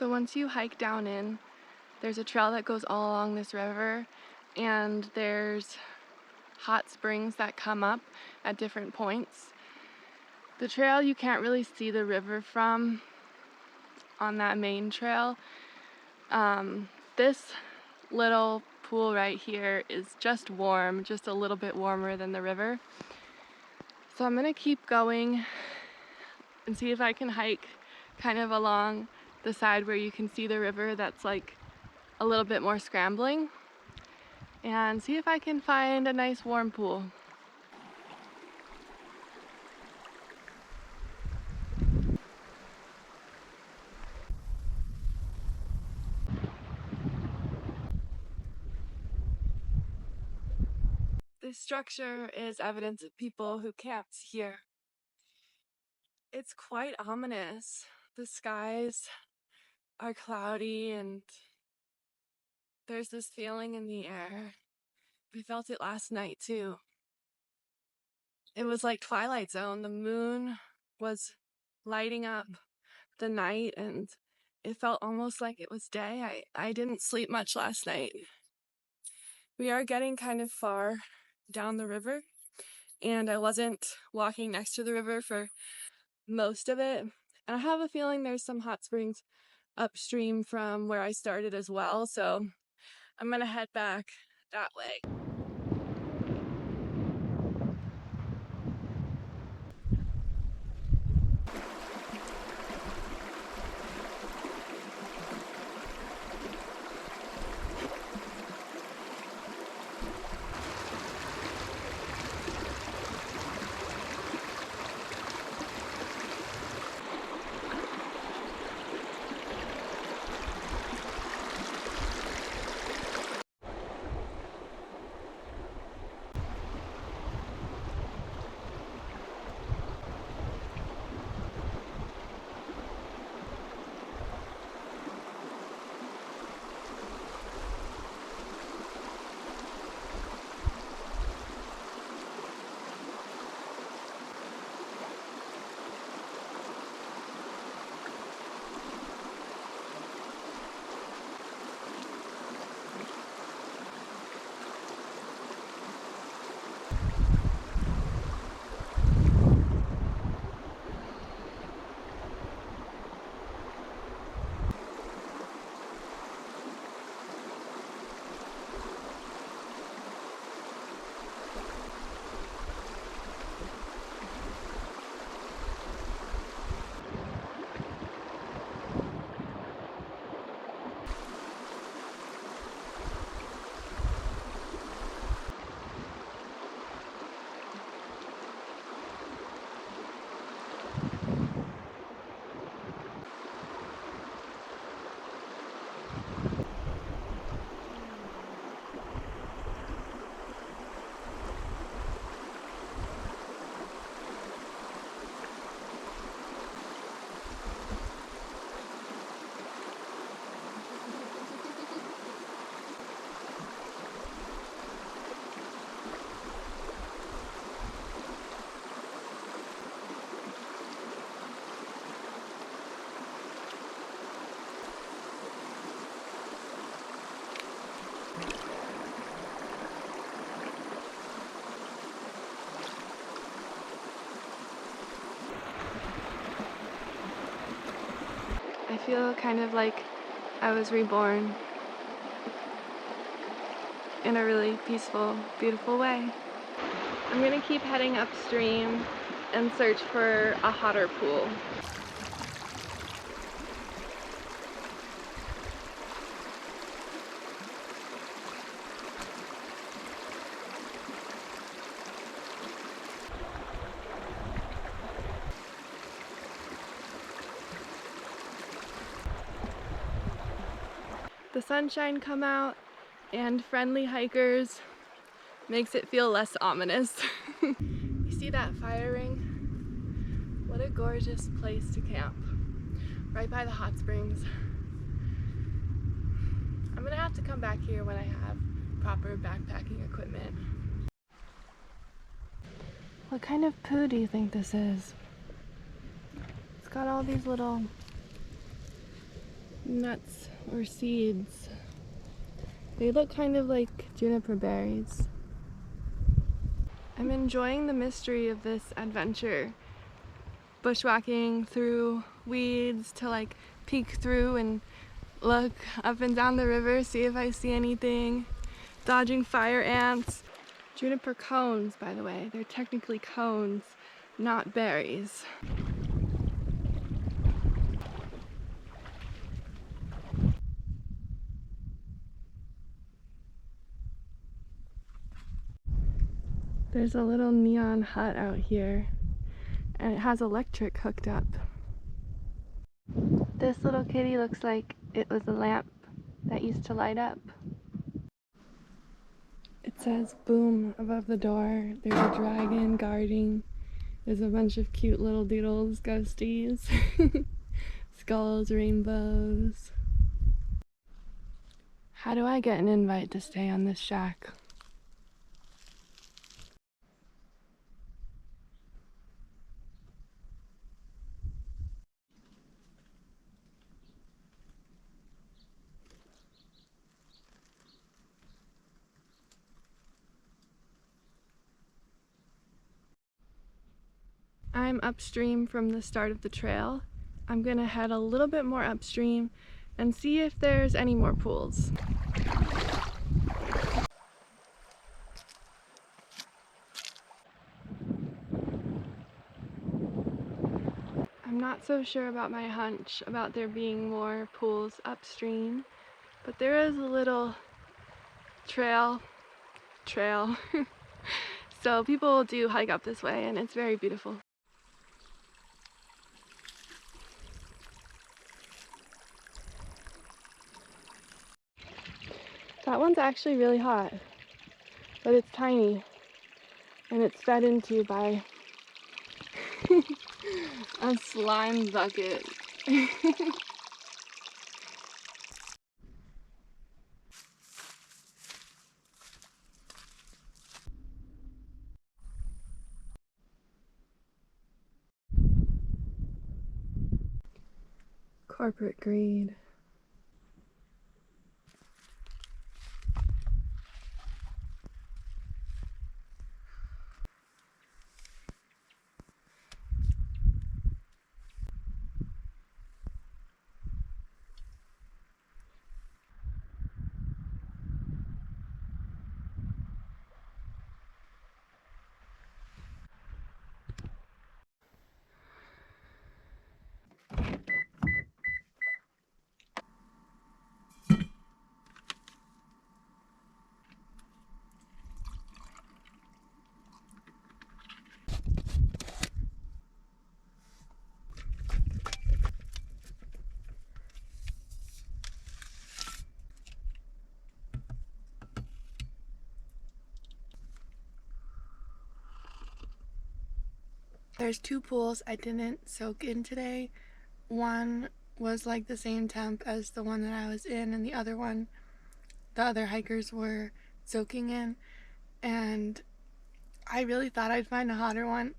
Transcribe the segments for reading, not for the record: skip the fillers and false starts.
So once you hike down in, there's a trail that goes all along this river, and there's hot springs that come up at different points. The trail you can't really see the river from on that main trail. This little pool right here is just warm, just a little bit warmer than the river. So I'm gonna keep going and see if I can hike kind of along the side where you can see the river that's like a little bit more scrambling, and see if I can find a nice warm pool. This structure is evidence of people who camped here. It's quite ominous. The skies are cloudy and there's this feeling in the air. I felt it last night too. It was like Twilight Zone. The moon was lighting up the night and it felt almost like it was day. I didn't sleep much last night. We are getting kind of far down the river, and I wasn't walking next to the river for most of it. And I have a feeling there's some hot springs upstream from where I started as well, so I'm gonna head back that way. I feel kind of like I was reborn in a really peaceful, beautiful way. I'm gonna keep heading upstream and search for a hotter pool. The sunshine come out and friendly hikers makes it feel less ominous. You see that fire ring? What a gorgeous place to camp, right by the hot springs. I'm gonna have to come back here when I have proper backpacking equipment. What kind of poo do you think this is? It's got all these little nuts or seeds. They look kind of like juniper berries. I'm enjoying the mystery of this adventure. Bushwhacking through weeds to like peek through and look up and down the river, see if I see anything. Dodging fire ants. Juniper cones, by the way. They're technically cones, not berries. There's a little neon hut out here, and it has electric hooked up. This little kitty looks like it was a lamp that used to light up. It says boom above the door. There's a dragon guarding. There's a bunch of cute little doodles, ghosties, skulls, rainbows. How do I get an invite to stay on this shack? I'm upstream from the start of the trail. I'm gonna head a little bit more upstream and see if there's any more pools. I'm not so sure about my hunch about there being more pools upstream, but there is a little trail. So people do hike up this way and it's very beautiful. That one's actually really hot, but it's tiny and it's fed into by a slime bucket. Corporate greed. There's two pools I didn't soak in today. One was like the same temp as the one that I was in, and the other one, the other hikers were soaking in, and I really thought I'd find a hotter one.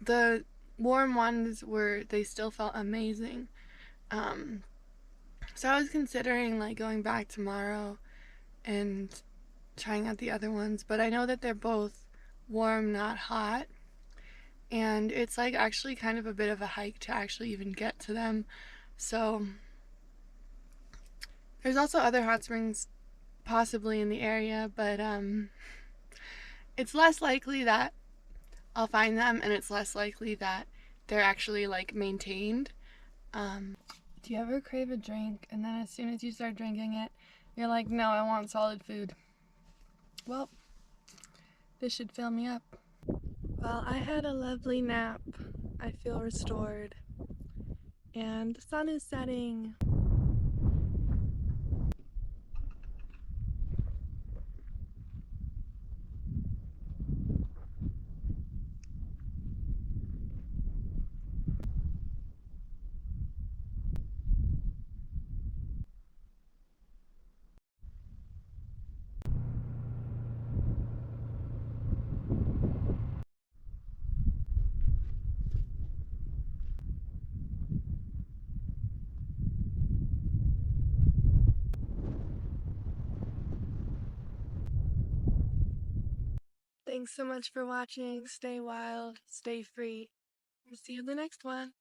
The warm ones they still felt amazing. So I was considering like going back tomorrow and trying out the other ones, but I know that they're both warm, not hot. And it's like actually kind of a bit of a hike to actually even get to them. So there's also other hot springs possibly in the area, but it's less likely that I'll find them, and it's less likely that they're actually like maintained. Do you ever crave a drink and then as soon as you start drinking it, you're like, no, I want solid food? Well, this should fill me up. Well, I had a lovely nap. I feel restored. And the sun is setting. Thanks so much for watching. Stay wild, stay free. We'll see you in the next one.